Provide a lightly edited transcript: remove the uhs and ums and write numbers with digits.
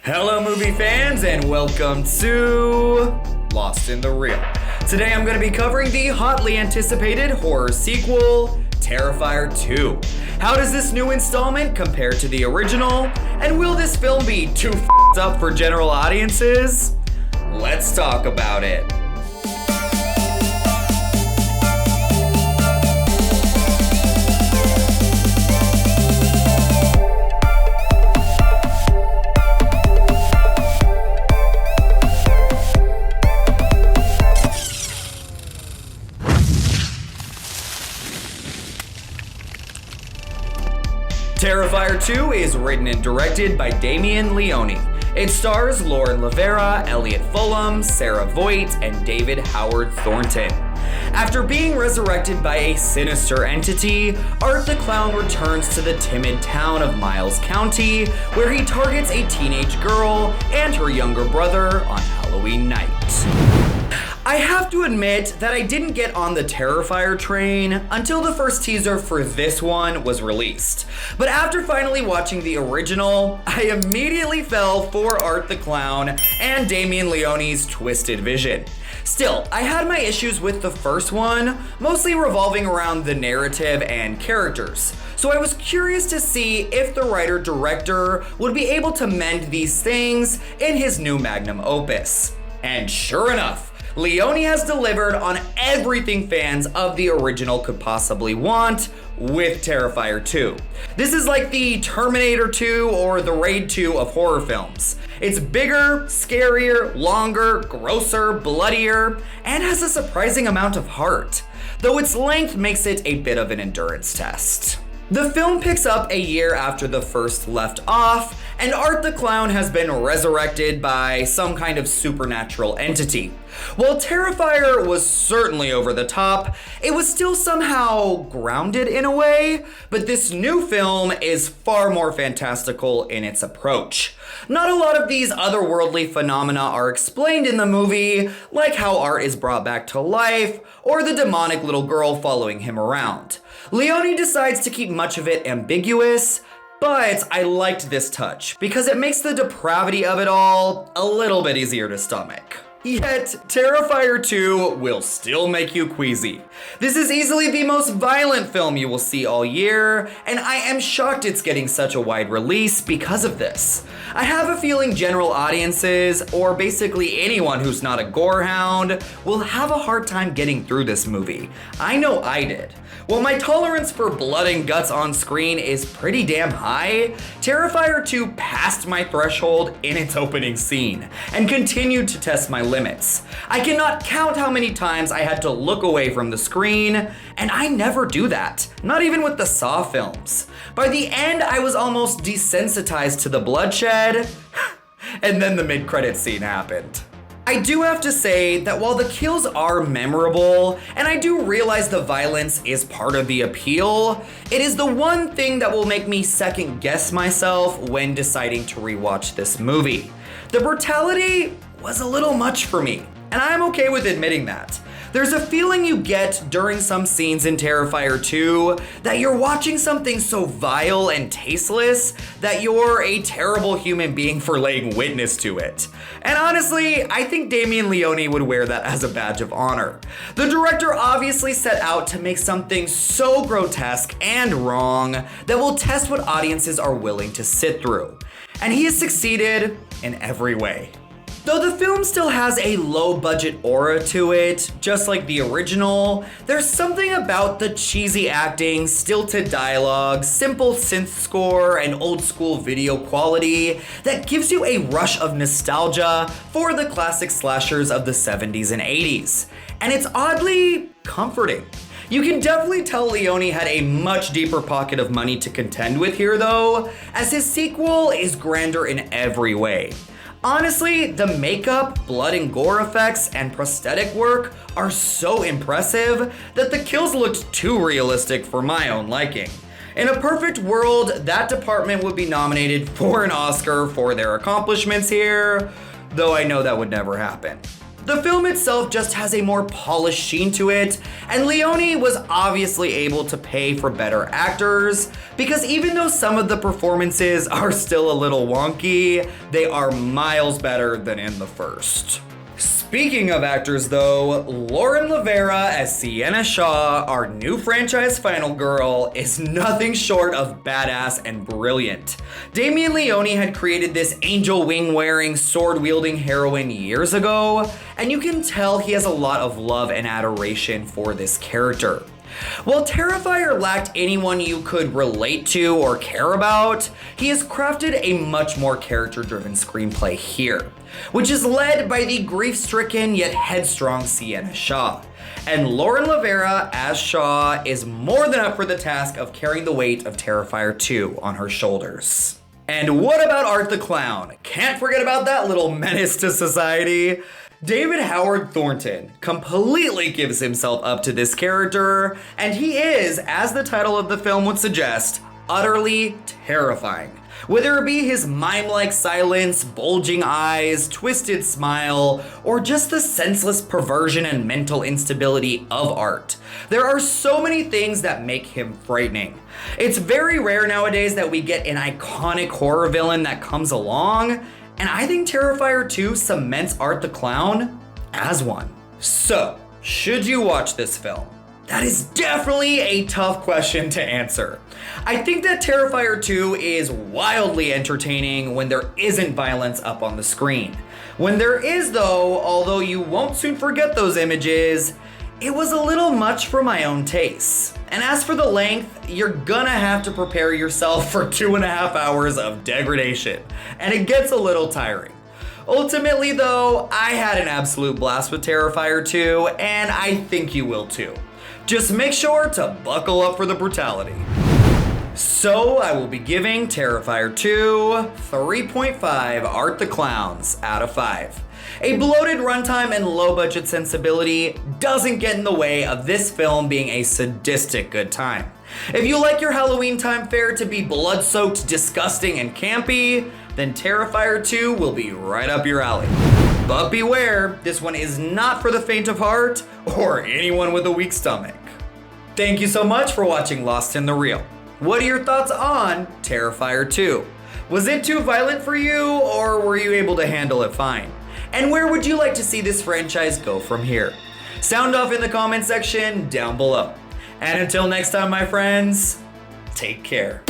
Hello movie fans and welcome to Lost in the Reel. Today I'm going to be covering the hotly anticipated horror sequel, Terrifier 2. How does this new installment compare to the original? And will this film be too f***ed up for general audiences? Let's talk about it. Terrifier 2 is written and directed by Damien Leone. It stars Lauren Lavera, Elliot Fulham, Sarah Voigt, and David Howard Thornton. After being resurrected by a sinister entity, Art the Clown returns to the timid town of Miles County, where he targets a teenage girl and her younger brother on Halloween night. I have to admit that I didn't get on the Terrifier train until the first teaser for this one was released. But after finally watching the original, I immediately fell for Art the Clown and Damien Leone's twisted vision. Still, I had my issues with the first one, mostly revolving around the narrative and characters. So I was curious to see if the writer-director would be able to mend these things in his new magnum opus. And sure enough, Leone has delivered on everything fans of the original could possibly want with Terrifier 2. This is like the Terminator 2 or the Raid 2 of horror films. It's bigger, scarier, longer, grosser, bloodier, and has a surprising amount of heart, though its length makes it a bit of an endurance test. The film picks up a year after the first left off, and Art the Clown has been resurrected by some kind of supernatural entity. While Terrifier was certainly over the top, it was still somehow grounded in a way, but this new film is far more fantastical in its approach. Not a lot of these otherworldly phenomena are explained in the movie, like how Art is brought back to life, or the demonic little girl following him around. Leone decides to keep much of it ambiguous, but I liked this touch because it makes the depravity of it all a little bit easier to stomach. Yet, Terrifier 2 will still make you queasy. This is easily the most violent film you will see all year, and I am shocked it's getting such a wide release because of this. I have a feeling general audiences, or basically anyone who's not a gore hound, will have a hard time getting through this movie. I know I did. While my tolerance for blood and guts on screen is pretty damn high, Terrifier 2 passed my threshold in its opening scene, and continued to test my limits. I cannot count how many times I had to look away from the screen, and I never do that, not even with the Saw films. By the end, I was almost desensitized to the bloodshed, and then the mid-credits scene happened. I do have to say that while the kills are memorable, and I do realize the violence is part of the appeal, it is the one thing that will make me second guess myself when deciding to rewatch this movie. The brutality was a little much for me, and I'm okay with admitting that. There's a feeling you get during some scenes in Terrifier 2 that you're watching something so vile and tasteless that you're a terrible human being for laying witness to it. And honestly, I think Damien Leone would wear that as a badge of honor. The director obviously set out to make something so grotesque and wrong that will test what audiences are willing to sit through. And he has succeeded in every way. Though the film still has a low-budget aura to it, just like the original, there's something about the cheesy acting, stilted dialogue, simple synth score, and old-school video quality that gives you a rush of nostalgia for the classic slashers of the 70s and 80s. And it's oddly comforting. You can definitely tell Leone had a much deeper pocket of money to contend with here though, as his sequel is grander in every way. Honestly, the makeup, blood and gore effects, and prosthetic work are so impressive that the kills looked too realistic for my own liking. In a perfect world, that department would be nominated for an Oscar for their accomplishments here, though I know that would never happen. The film itself just has a more polished sheen to it, and Leone was obviously able to pay for better actors, because even though some of the performances are still a little wonky, they are miles better than in the first. Speaking of actors though, Lauren Lavera as Sienna Shaw, our new franchise final girl, is nothing short of badass and brilliant. Damien Leone had created this angel wing wearing, sword wielding heroine years ago, and you can tell he has a lot of love and adoration for this character. While Terrifier lacked anyone you could relate to or care about, he has crafted a much more character-driven screenplay here, which is led by the grief-stricken yet headstrong Sienna Shaw. And Lauren Lavera as Shaw is more than up for the task of carrying the weight of Terrifier 2 on her shoulders. And what about Art the Clown? Can't forget about that little menace to society. David Howard Thornton completely gives himself up to this character, and he is, as the title of the film would suggest, utterly terrifying. Whether it be his mime-like silence, bulging eyes, twisted smile, or just the senseless perversion and mental instability of Art, there are so many things that make him frightening. It's very rare nowadays that we get an iconic horror villain that comes along, and I think Terrifier 2 cements Art the Clown as one. So, should you watch this film? That is definitely a tough question to answer. I think that Terrifier 2 is wildly entertaining when there isn't violence up on the screen. When there is though, although you won't soon forget those images, it was a little much for my own tastes. And as for the length, you're gonna have to prepare yourself for 2.5 hours of degradation, and it gets a little tiring. Ultimately though, I had an absolute blast with Terrifier 2, and I think you will too. Just make sure to buckle up for the brutality. So I will be giving Terrifier 2 3.5 Art the Clowns out of 5. A bloated runtime and low-budget sensibility doesn't get in the way of this film being a sadistic good time. If you like your Halloween time fare to be blood-soaked, disgusting, and campy, then Terrifier 2 will be right up your alley. But beware, this one is not for the faint of heart or anyone with a weak stomach. Thank you so much for watching Lost in the Reel. What are your thoughts on Terrifier 2? Was it too violent for you, or were you able to handle it fine? And where would you like to see this franchise go from here? Sound off in the comment section down below. And until next time, my friends, take care.